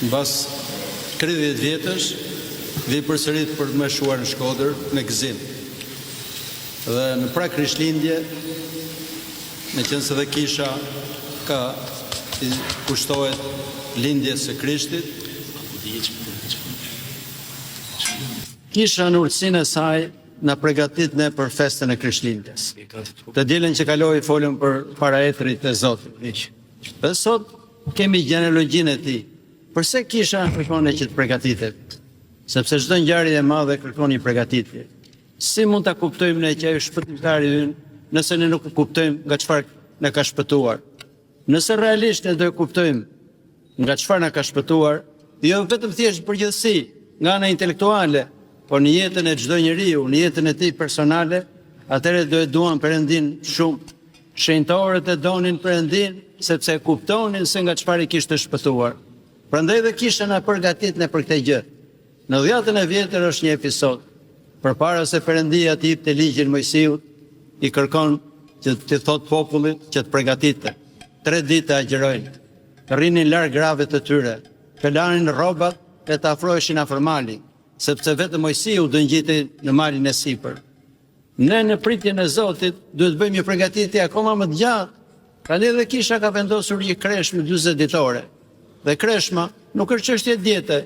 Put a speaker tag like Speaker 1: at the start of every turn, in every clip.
Speaker 1: Mbas 30 vjetësh, vi përsërit për të më shuar në Shkodër me gëzim. Dhe në pra Krishtlindje, në qenë se dhe kisha ka kushtohet lindjes së Krishtit, kisha në urtësinë e saj na përgatit ne për festën e Krishtlindjes. Të dielën që kaloi folëm për paraetrit e Zotit. Dhe sot kemi gjenealogjinë e tij. Përse kisha kërkon që të përgatitet? Sepse çdo ngjarje e madhe kërkon një përgatitje. Si mund ta kuptojmë ne që ai është shpëtimtari ynë, nëse ne nuk kuptojmë nga çfarë na ka shpëtuar? Nëse realisht ne do e kuptojmë nga çfarë na ka shpëtuar, jo vetëm thjesht përgjithësi, nga ana intelektuale, por në jetën e çdo njeriu, në jetën e tij personale, atëherë do e duan Perëndin shumë. Shenjtorët e donin Perëndin sepse e kuptonin se nga çfarë i kishte shpëtuar. Prandaj dhe kisha na përgatit ne për këtë gjë. Në 10-ën e vjetër është një episod. Përpara se Perëndia të jepte ligjin Mojsiut, i kërkon që të thot popullit që të përgatite. 3 ditë të agjërojnë, të rrinin larg grave të tyre, të lanin rrobat e të afroheshin afër malit, sepse vetëm Mojsiu do ngjitej në malin e sipër. Ne në pritjen e Zotit duhet bëjmë një përgatitje akoma më të gjatë. Prandaj dhe kisha ka vendosur një kreshmë 40 ditore. Dhe kreshma nuk është çështje diete.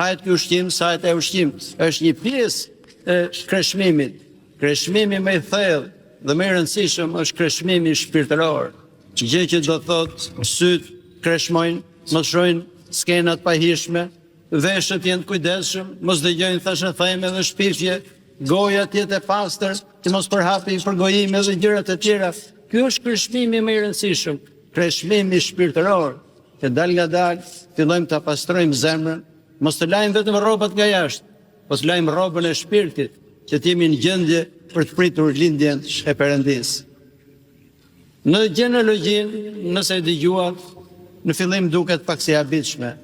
Speaker 1: Hahet ky ushqim, sa e ushqim, është një pjesë e kreshmimit. Kreshmimi më i thellë dhe më i rëndësishëm është kreshmimi shpirtëror. Gjë që do thotë syt kreshmojnë, mos shohin skenat pahishme, veshët janë të kujdesshëm, mos dëgjojnë thashë theme dhe shpifje, goja të jetë e pastër, të mos përhapi përgojime dhe gjërat e tjera. Ky është kreshmimi më i rëndësishëm, kreshmimi shpirtëror. Që dal nga dal, fillojmë ta pastrojmë zemrën, mos të lajmë vetëm rrobat nga jashtë, po të lajmë rrobën e shpirtit, që të jemi në gjendje për të pritur lindjen e Perëndisë. Në gjenealogjinë, nëse e dëgjuat, në fillim duket pak si e habitshme.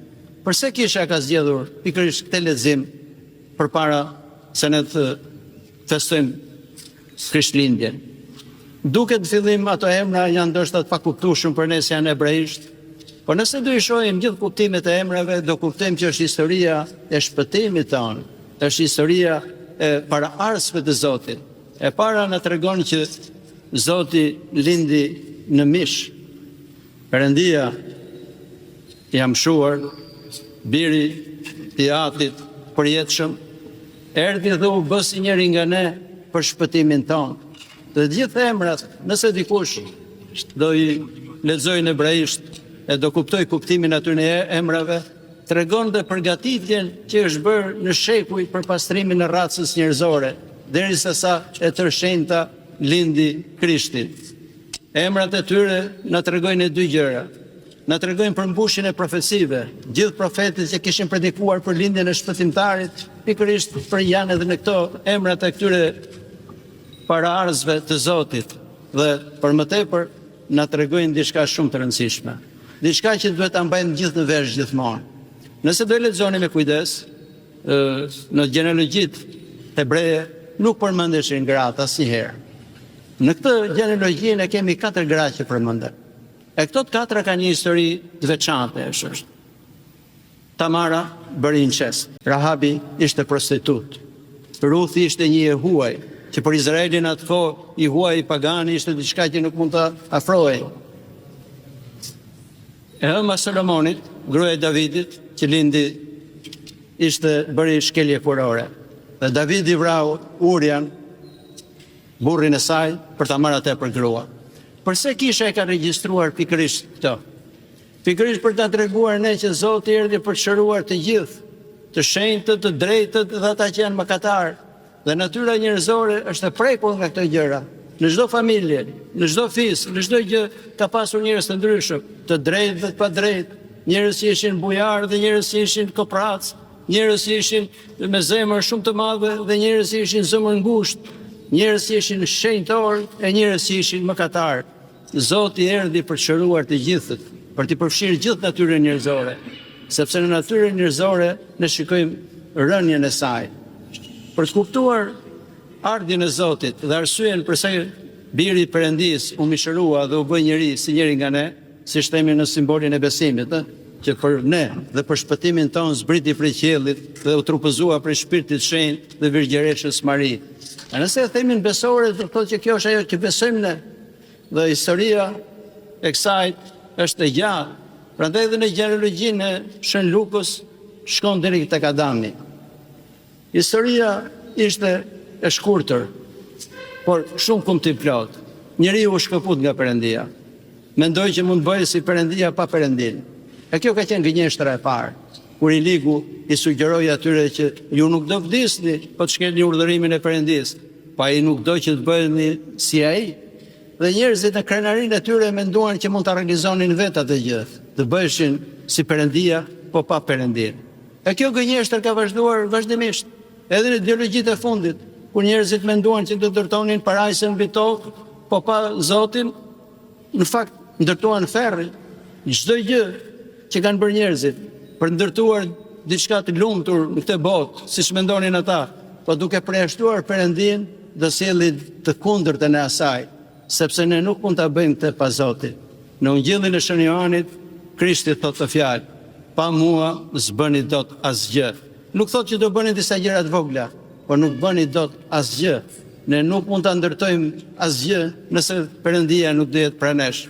Speaker 1: Përse kisha ka zgjedhur pikërisht këtë lexim përpara se ne të festojmë Krishtlindjen? Duket në fillim ato emra janë ndoshta të pakuptueshëm për ne se janë hebraisht. Por nëse do i shohim gjithë kuptimet e emrave, do kuptojmë që është historia e shpëtimit tonë, është historia e paraardhësve të Zotit. E para na tregon që Zoti lindi në mish. Perëndia i amshuar, biri i Atit përjetshëm, erdhi dhe u bë si njëri nga ne për shpëtimin tonë. Dhe gjithë emrat, nëse dikush do i lexojë në hebraisht, e do kuptoj kuptimin aty në emrave, tregon dhe përgatitjen që është bërë në shekuj për pastrimin e racës njerëzore, derisa sa e tërshenjta lindi Krishti. Emrat e tyre na tregojnë 2 gjëra. Na tregojnë përmbushjen e profecive. Gjithë profetët që kishin predikuar për lindjen e shpëtimtarit, pikërisht për janë edhe në këto emrat e këtyre paraardhësve të Zotit. Dhe për më tepër na tregojnë diçka shumë të rëndësishme. Diçka që duhet ta mbajmë gjithë në vesh gjithmonë. Nëse do e lexoni me kujdes, në gjenealogjitë hebreje nuk përmendeshin gratë asnjëherë. Në këtë gjenealogji ne kemi 4 gra që përmenden. E këto të 4 kanë një histori të veçantë, është. Tamara bëri incest. Rahabi ishte prostitut. Ruthi ishte një e huaj, që për Izraelin atë kohë i huaj i pagani ishte diçka që nuk mund të afrohej. E ëma Solomonit, gruaja e Davidit, që lindi, bëri shkelje kurore. Dhe Davidi vrau Urian, burrin e saj, për ta marrë atë për grua. Përse kisha e ka regjistruar pikërisht këto? Pikërisht për ta treguar ne që Zoti erdhi për të shëruar të gjithë, të shenjtët, të drejtët dhe ata që janë mëkatarë. Dhe natyra njerëzore është e prekur nga këto gjëra. Në çdo familje, në çdo fis, në çdo gjë ka pasur njerëz të ndryshëm, të drejtë dhe të padrejtë, njerëz që ishin bujar dhe njerëz që ishin koprac, njerëz që ishin me zemër shumë të madhe dhe njerëz që ishin zemër ngushtë, njerëz që ishin shenjtor e njerëz që ishin mëkatar. Zoti erdhi për të shëruar të gjithët, për të përfshirë gjithë natyrën njerëzore, sepse në natyrën njerëzore ne shikojmë rënien e saj. Për të kuptuar ardhin e Zotit dhe arsyen përse biri i Perëndis u mishërua dhe u bë njeri si njëri nga ne, si themi në simbolin e besimit, që për ne dhe për shpëtimin tonë zbriti prej qiellit dhe u trupëzua prej Shpirtit Shenjtë dhe Virgjëreshës Mari. E nëse e themin besore, do thotë që kjo është ajo që besojmë ne. Dhe historia e kësaj është e gjatë. Prandaj edhe në gjenealogjinë e Shën Lukës shkon deri tek Adami. Historia ishte e shkurtër, por shumë kumtimplot. Njeriu u shkëput nga Perëndia. Mendoi që mund bëjë si Perëndia pa Perëndin. E kjo ka qenë gënjeshtra e parë. Kur Iligu i sugjeroi atyre që ju nuk do vdisni, po të shkelni urdhërimin e Perëndisë, pa ai nuk do që të bëheni si ai. Dhe njerëzit në krenarinë e tyre menduan që mund ta realizonin vetë atë gjë, të bëheshin si Perëndia, po pa Perëndin. E kjo gënjeshtër ka vazhduar vazhdimisht, edhe në ideologjitë e fundit, kur njerëzit menduan që do të ndërtonin parajsën mbi tokë, po pa Zotin, në fakt ndërtuan ferri. Çdo gjë që kanë bërë njerëzit për ndërtuar diçka të lumtur në këtë botë, siç mendonin ata, po duke përjashtuar Perëndin, do sjellin të kundërtën e asaj, sepse ne nuk mund ta bëjmë këtë pa Zotin. Në Ungjillin e Shën Johanit, Krishti thotë të fjalë: pa mua s'bëni dot asgjë. Nuk thotë që do bëni disa gjëra të vogla, por nuk bëni dot asgjë. Ne nuk mund ta ndërtojmë asgjë nëse Perëndia nuk do jetë pranë nesh.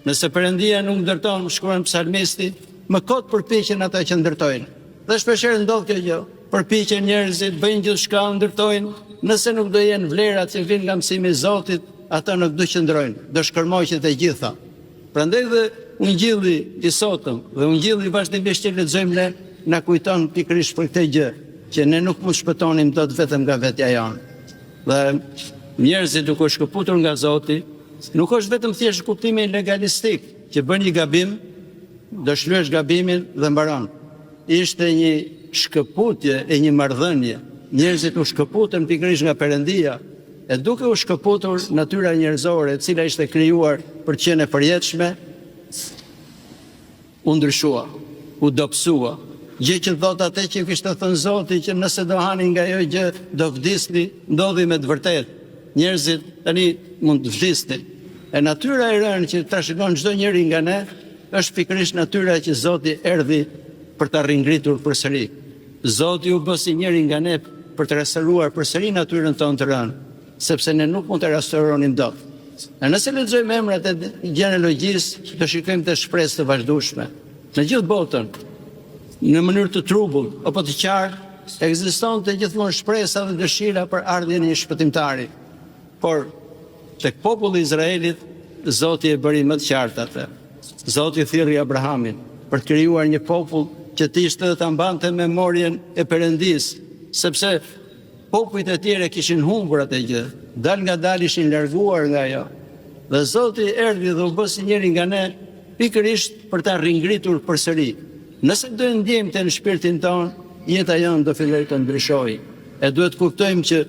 Speaker 1: Nëse Perëndia nuk ndërton, shkruan psalmisti, më kot përpiqen ata që ndërtojnë. Dhe shpeshherë ndodh kjo gjë. Përpiqen njerëzit, bëjnë gjithçka, ndërtojnë, nëse nuk do jenë vlerat që vijnë nga mësimi i Zotit, ata nuk do qëndrojnë, do shkërmoqet e gjitha. Prandaj dhe Ungjilli i sotëm dhe Ungjilli vazhdimisht që lexojmë ne na kujton pikërisht për këtë gjë, që ne nuk mund shpëtonim dot vetëm nga vetja jonë. Dhe njerëzit duke u shkëputur nga Zoti, nuk është vetëm thjesht kuptimi legalistik, që bën një gabim, do shlyesh gabimin dhe mbaron. Ishte një shkëputje e një marrëdhënie. Njerëzit u shkëputën pikërisht nga Perëndia, e duke u shkëputur natyra njerëzore, e cila ishte krijuar për të qenë e përjetshme, u ndryshua, u dobësua. Gjë që thot atë që kishte thënë Zoti që nëse do hanin nga ajo gjë do vdisni, ndodhi me të vërtetë. Njerëzit tani mund të vdisnin. E natyra e rënë që trashëgon çdo njeri nga ne është pikërisht natyra që Zoti erdhi për ta ringritur përsëri. Zoti u bë si njeri nga ne për të restauruar përsëri natyrën tonë të rënë, sepse ne nuk mund të restauronim dot. E nëse lexojmë emrat e gjenealogjisë, do shikojmë të shpresë të vazhdueshme. Në gjithë botën, në mënyrë të trubull apo të qartë, ekzistonte gjithmonë shpresa dhe dëshira për ardhjen e një shpëtimtari. Por tek populli i Izraelit, Zoti e bëri më të qartë atë. Zoti thirrri Abrahamin për të krijuar një popull që të ishte dhe ta mbante memorien e Perëndisë, sepse popujt e tjerë kishin humbur atë gjë, dal nga dal ishin larguar nga ajo. Dhe Zoti erdhi dhe u bë si njëri nga ne, pikërisht për ta ringritur përsëri. Nëse do të ndjejmë të në shpirtin tonë, jeta jonë do fillojë të ndryshojë. E duhet kuptojmë që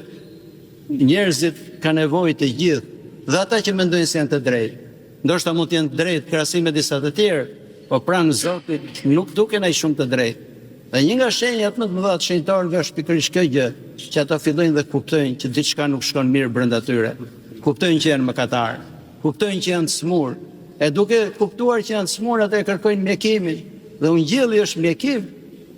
Speaker 1: njerëzit kanë nevojë të gjithë, dhe ata që mendojnë se janë të drejtë. Ndoshta mund të jenë të drejtë krahasim me disa të tjerë, po pranë Zotit nuk duken ai shumë të drejtë. Dhe një nga shenjat më të mëdha të shenjtarëve është pikërisht kjo gjë, që ata fillojnë dhe kuptojnë që diçka nuk shkon mirë brenda tyre. Kuptojnë që janë mëkatarë, kuptojnë që janë të smur. E duke kuptuar që janë të smur, ata e kërkojnë mjekimin. Dhe Ungjilli është mjekim.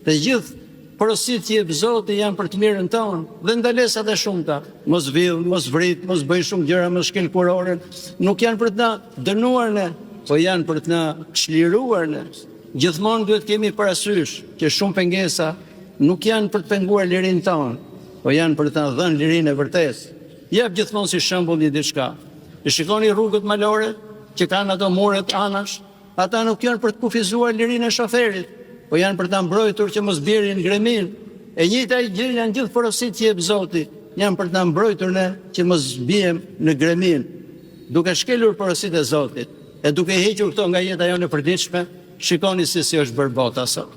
Speaker 1: Të gjithë porositë që jep Zoti janë për të mirën tonë, dhe ndalesat e shumta, mos vill, mos vrit, mos bëj shumë gjëra, mos shkel kuroren, nuk janë për të na dënuar ne, po janë për të na çliruar ne. Gjithmonë duhet kemi parasysh që shumë pengesa nuk janë për të penguar lirinë tonë, po janë për të na dhënë lirinë e vërtetë. Jep gjithmonë si shembull një diçka. E shikoni rrugët malore që kanë ato muret anash, ata nuk janë për të kufizuar lirinë e shoferit, po janë për ta mbrojtur që mos bjerrin gremin. E njëjta gjë janë gjithë porositë që jep Zoti, janë për ta mbrojtur ne që mos biem në gremin. Duke shkelur porositë e Zotit e duke hequr këto nga jeta jonë e përditshme, shikoni se si është bërë bota sot.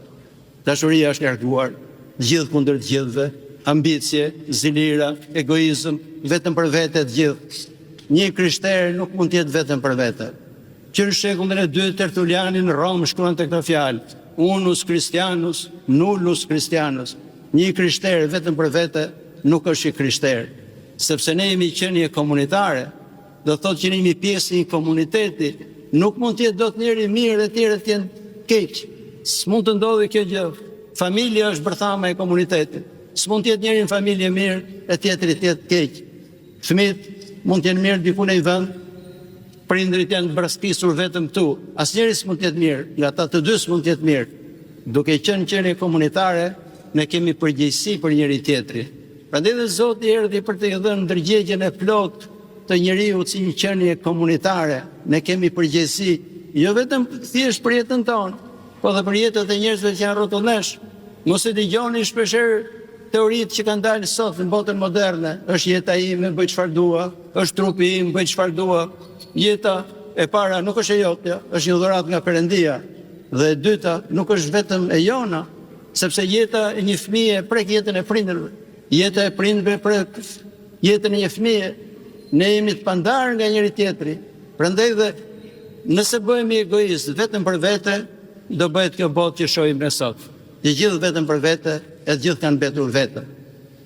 Speaker 1: Dashuria është larguar, gjithë kundër të gjithëve, ambicie, zilira, egoizëm, vetëm për vete të gjithë. Një krishter nuk mund të jetë vetëm për vete. Që në shekullin e 2 Tertuliani në Rom shkruan këtë fjalë: unus Christianus, nullus Christianus. Një krishter vetëm për vete nuk është i krishter, sepse ne jemi qenie komunitare, do thotë që ne jemi pjesë e një komuniteti, nuk mund të jetë dot njëri mirë e tjerë të jenë keq, s'mund të ndodhi kjo gjë. Familja është bërthama e komunitetit. S'mund të jetë njëri në familje mirë e tjetri të jetë keq. Fëmijët mund të jenë mirë diku në një vend, prindrit janë bërëspisur vetëm tu. Asnjëri s'mund të jetë mirë, nga ata të dy s'mund të jetë mirë. Duke qenë qenie komunitare, ne kemi përgjegjësi për njëri tjetrin. Prandaj dhe Zoti erdhi për të dhënë ndërgjegjen e plotë të njeriu si një qenie komunitare. Ne kemi përgjegjësi jo vetëm thjesht për jetën tonë, po dhe për jetët e njerëzve që janë rrotullesh. Mos e dëgjoni shpeshherë teoritë që kanë dalë sot në botën moderne. Është jeta ime, bëj çfarë dua, është trupi im, bëj çfarë dua. Jeta e para nuk është e jotja, është një dhuratë nga Perëndia. Dhe e dyta nuk është vetëm e jona, sepse jeta e një fëmije prek jetën e prindërve. Jeta e prindërve prek jetën e një fëmije. Ne jemi të pandarë nga njëri tjetri. Prandaj dhe nëse bëhemi egoist vetëm për vete, do bëhet kjo botë që shohim ne sot. Të gjithë vetëm për vete, e të gjithë kanë mbetur vetëm.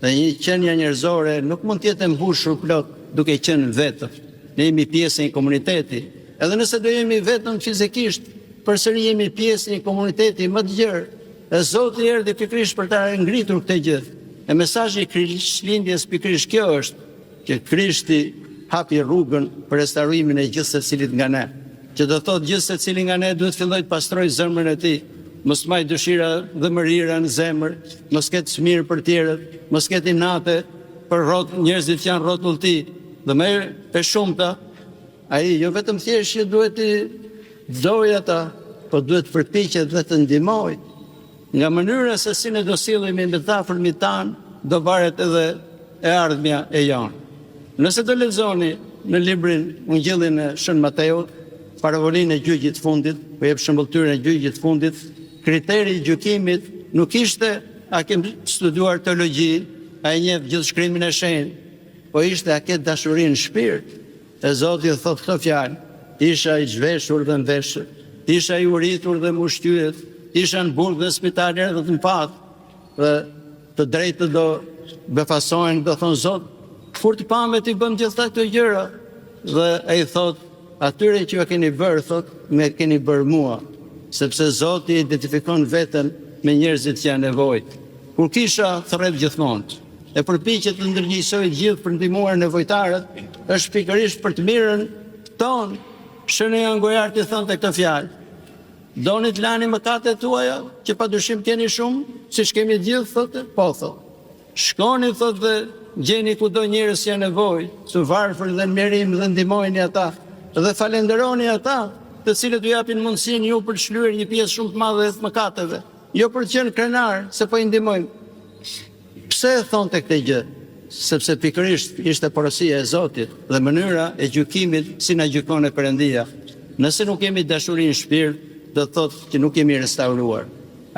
Speaker 1: Dhe një qenia njerëzore nuk mund të jetë e mbushur plot duke qenë vetëm. Ne jemi pjesë e një komuniteti. Edhe nëse do jemi vetëm fizikisht, përsëri jemi pjesë e një komuniteti më të gjerë. E Zoti erdhi pikërisht për ta ngritur këtë gjë. E mesazhi i Krishtlindjes pikërisht kjo është, që Krishti hapi rrugën për restaurimin e gjithë secilit nga ne. Që do thotë gjithë secili nga ne duhet filloj të pastrojë zemrën e tij. Mos maj dëshira dhe mërira në zemër, mos ketë smir për tjerët, mos ketë inate për njerëzit që janë rrotull ti. Dhe më e shumta, ai jo vetëm thjesht që duhet të dojë ata, po duhet të përpiqet dhe të ndihmojë. Nga mënyra se si ne do sillemi me ta afërmit tan, do varet edhe e ardhmja e jonë. Nëse do lexoni në librin Ungjillin e Shën Mateut, paravolinë e gjyqit fundit, po jep shembulltyrën e gjyqit fundit, kriteri i gjykimit nuk ishte a ke studiuar teologji, a e njeh gjithë shkrimin e shenjtë, po ishte a ke dashuri në shpirt. E Zoti thotë këtë fjalë: isha i zhveshur dhe në veshë, isha i uritur dhe më ushqyet, isha në burg dhe spital dhe të mpat, dhe të drejtë do befasohen, do thonë Zot, kur të pamë ti bëm gjitha këto gjëra. Dhe ai thotë, atyre që ju keni bërë, thotë, me keni bërë mua, sepse Zoti identifikon veten me njerëzit që janë nevojtë. Kur kisha thret gjithmonë, e përpiqet të ndërgjegjësoj gjithë për ndihmuar nevojtarët, është pikërisht për të mirën tonë. Shënë janë gojartë i thonë të këtë fjalë: doni të lani mëkatet tuaja, që padyshim keni shumë, siç kemi gjithë, thotë, po thotë. Shkoni, thotë, dhe gjeni kudo njerëz që janë nevojë, të varfër dhe në merim dhe ndihmojeni ata, dhe falenderoni ata, të cilët ju japin mundësinë ju për të shlyer një pjesë shumë të madhe të mëkateve, jo për të qenë krenar, se po i ndihmojmë. Pse e thonte këtë gjë? Sepse pikërisht ishte porosia e Zotit dhe mënyra e gjykimit si na gjykon e Perëndia. Nëse nuk kemi dashuri në shpirt, do thotë që nuk kemi restauruar.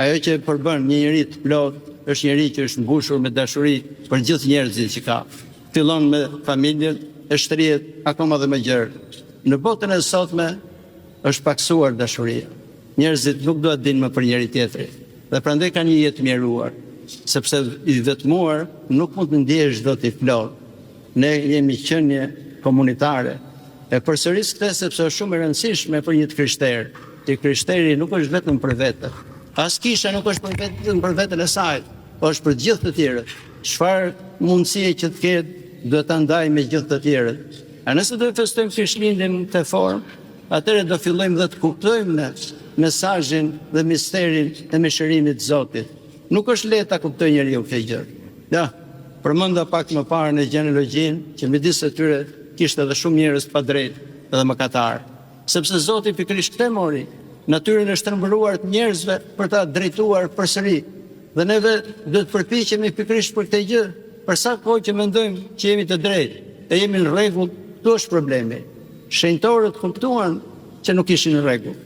Speaker 1: Ajo që përbën një njeri të plot është njeri që është mbushur me dashuri për gjithë njerëzit që ka. Fillon me familjen, e shtrihet akoma dhe më gjerë. Në botën e sotme është paksuar dashuria. Njerëzit nuk duan të dinë më për njëri tjetrin dhe prandaj kanë një jetë mjeruar, sepse i vetmuar nuk mund të ndihesh dot i plot. Ne jemi qenie komunitare. E përsëris këtë sepse është shumë e rëndësishme për një krishter. Ti krishteri nuk është vetëm për vete. As kisha nuk është vetëm për veten e saj, po është për gjithë të tjerët. Çfarë mundësie që të ketë, duhet ta ndaj me gjithë të tjerët. A nëse do të festojmë Krishtlindjen në këtë formë, atëherë do fillojmë dhe të kuptojmë ne mesazhin dhe misterin e mëshirimit të Zotit. Nuk është lehtë ta kuptojë njeriu këtë gjë. Ja, përmenda pak më parë në gjenealogjinë që midis tyre kishte edhe shumë njerëz pa drejtë dhe mëkatar. Sepse Zoti pikërisht këtë mori, natyrën e shtrembëruar të njerëzve për ta drejtuar përsëri. Dhe neve do të përpiqemi pikërisht për këtë gjë, për sa kohë që mendojmë që jemi të drejtë e jemi në rregull, këtu është problemi. Shenjtorët kuptuan që nuk ishin në rregull.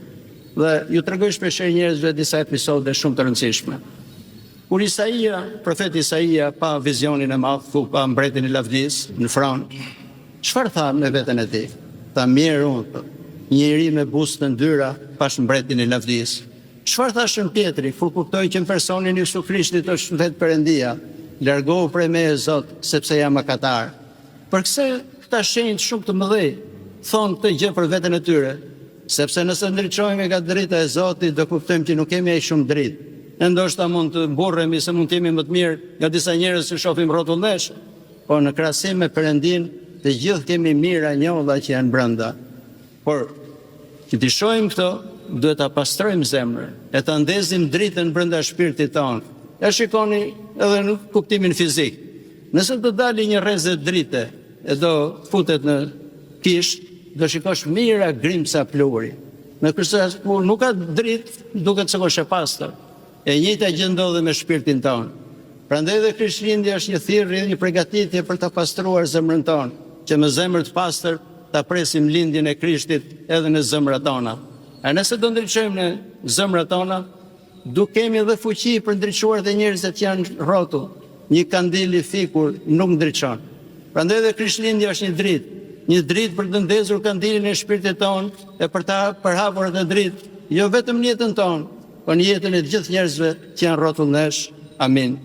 Speaker 1: Dhe ju tregoj shpeshherë njerëzve disa episode shumë të rëndësishme. Kur Isaia, profeti Isaia, pa vizionin e madh, ku pa mbretin e lavdis në front, çfarë tha me veten e tij? Tha, mirë unë, njëri me buzë të ndyra pas mbretin e lavdis. Çfarë tha Shën Pietri kur kuptoi që në personin e Jezu Krishtit është vetë Perëndia? Largohu prej meje, Zot, sepse jam mëkatar. Përse këta shenjtë shumë të mëdhej thonë këtë gjë për veten e tyre? Sepse nëse ndriçojmë nga drita e Zotit, do kuptojmë që nuk kemi ai shumë dritë. Ne ndoshta mund të burremi se mund të jemi më të mirë nga disa njerëz që shohim rrotullesh, por në krahasim me Perëndin, të gjithë kemi mira njolla që janë brenda. Por që të shohim këto, duhet ta pastrojmë zemrën, e ta ndezim dritën brenda shpirtit tonë. Ja shikoni edhe në kuptimin fizik. Nëse të dalë një rrezë drite e do futet në kish, do shikosh mira grimca pluri. Në kërsa kur nuk ka dritë, duket se është e pastër. E njëjta gjë ndodhe me shpirtin tonë. Prandaj dhe Krishtlindja është një thirrje, një përgatitje për ta pastruar zemrën tonë, që me zemër të pastër ta presim lindjen e Krishtit edhe në zemrat tona. A nëse do ndriçojmë në zemrat tona, do kemi edhe fuqi për ndriçuar dhe njerëzit që janë rrotull. Një kandil i fikur nuk ndriçon. Prandaj dhe Krishtlindja është një dritë për të ndezur kandilin e shpirtit tonë e për ta përhapur atë dritë, jo vetëm në jetën tonë, por në jetën e të gjithë njerëzve që janë rrotull nesh. Amin.